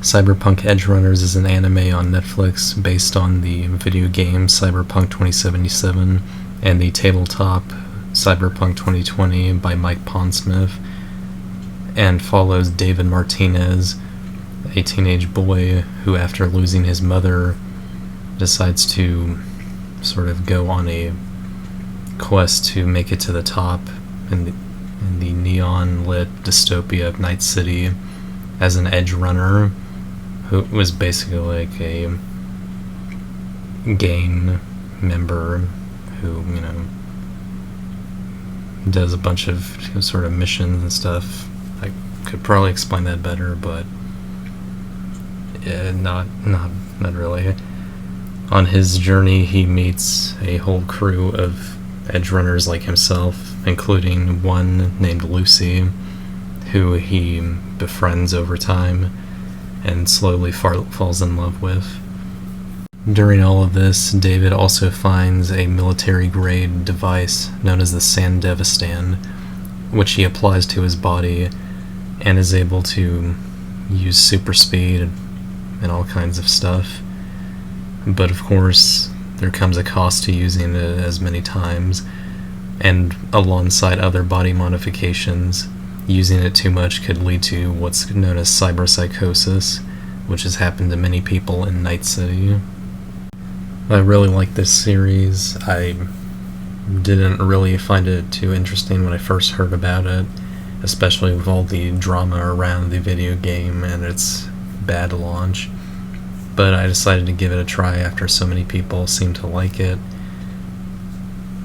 Cyberpunk Edgerunners is an anime on Netflix based on the video game Cyberpunk 2077 and the tabletop Cyberpunk 2020 by Mike Pondsmith, and follows David Martinez, a teenage boy who, after losing his mother, decides to sort of go on a quest to make it to the top in the neon-lit dystopia of Night City as an edge runner who was basically like a gang member who, does a bunch of sort of missions and stuff. I could probably explain that better, but not really. On his journey, he meets a whole crew of edge runners like himself, including one named Lucy, who he befriends over time and slowly falls in love with. During all of this, David also finds a military-grade device known as the Sandevistan, which he applies to his body and is able to use super speed and all kinds of stuff. But of course, there comes a cost to using it as many times, and alongside other body modifications, using it too much could lead to what's known as cyberpsychosis, which has happened to many people in Night City. I really like this series. I didn't really find it too interesting when I first heard about it, especially with all the drama around the video game and its bad launch. But I decided to give it a try after so many people seemed to like it.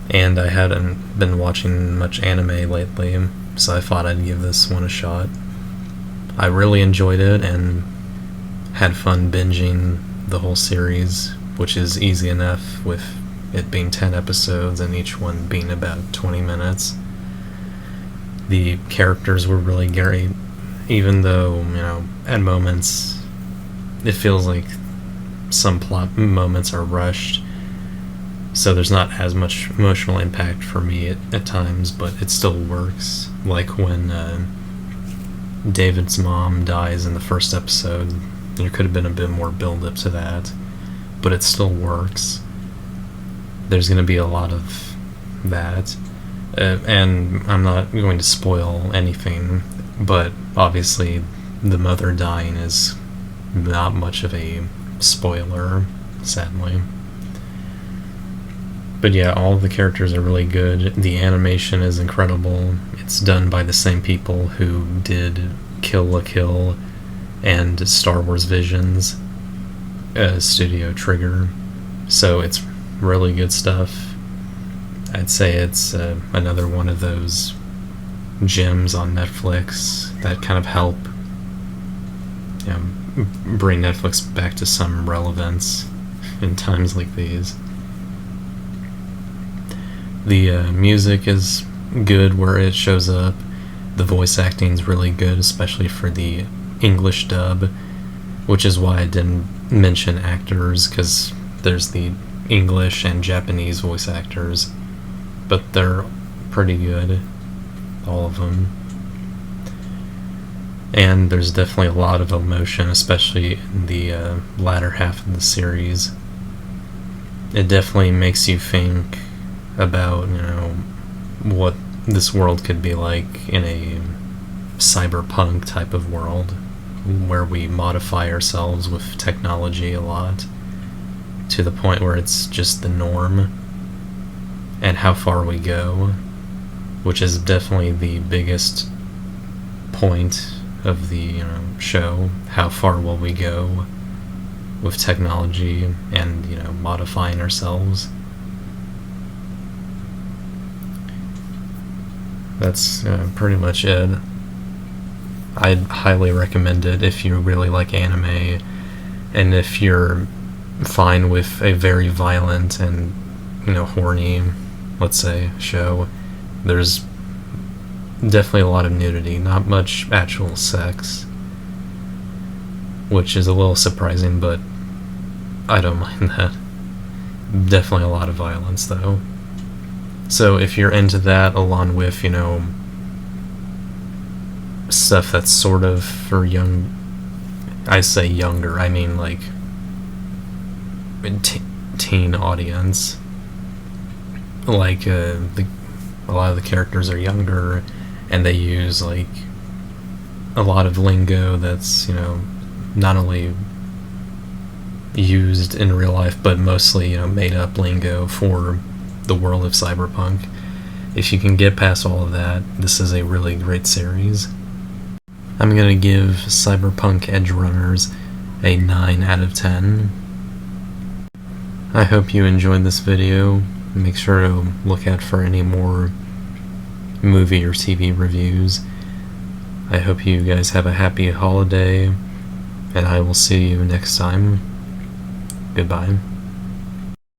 And I hadn't been watching much anime lately, so I thought I'd give this one a shot. I really enjoyed it and had fun binging the whole series, which is easy enough with it being 10 episodes and each one being about 20 minutes. The characters were really great, even though, at moments it feels like some plot moments are rushed, so there's not as much emotional impact for me at times, but it still works. Like when David's mom dies in the first episode, there could have been a bit more build-up to that, but it still works. There's going to be a lot of that, and I'm not going to spoil anything, but obviously the mother dying is not much of a spoiler, sadly. But yeah, all of the characters are really good. The animation is incredible. It's done by the same people who did Kill la Kill and Star Wars Visions, Studio Trigger. So it's really good stuff. I'd say it's another one of those gems on Netflix that kind of help bring Netflix back to some relevance in times like these. The music is good where it shows up. The voice acting is really good, especially for the English dub, which is why I didn't mention actors, because there's the English and Japanese voice actors, but they're pretty good, all of them. And there's definitely a lot of emotion, especially in the latter half of the series. It definitely makes you think about, what this world could be like in a cyberpunk type of world, where we modify ourselves with technology a lot, to the point where it's just the norm, and how far we go, which is definitely the biggest point of the show. How far will we go with technology and modifying ourselves? That's pretty much it. I'd highly recommend it if you really like anime, and if you're fine with a very violent and horny, let's say, show. There's definitely a lot of nudity, not much actual sex, which is a little surprising, but I don't mind that. Definitely a lot of violence, though. So if you're into that, along with, stuff that's sort of for young I say younger, I mean like teen audience. Like a lot of the characters are younger, and they use like a lot of lingo that's, you know, not only used in real life but mostly, you know, made up lingo for the world of Cyberpunk. If you can get past all of that, this is a really great series. I'm gonna give Cyberpunk Edgerunners a 9 out of 10. I hope you enjoyed this video. Make sure to look out for any more movie or TV reviews. I hope you guys have a happy holiday, and I will see you next time. Goodbye.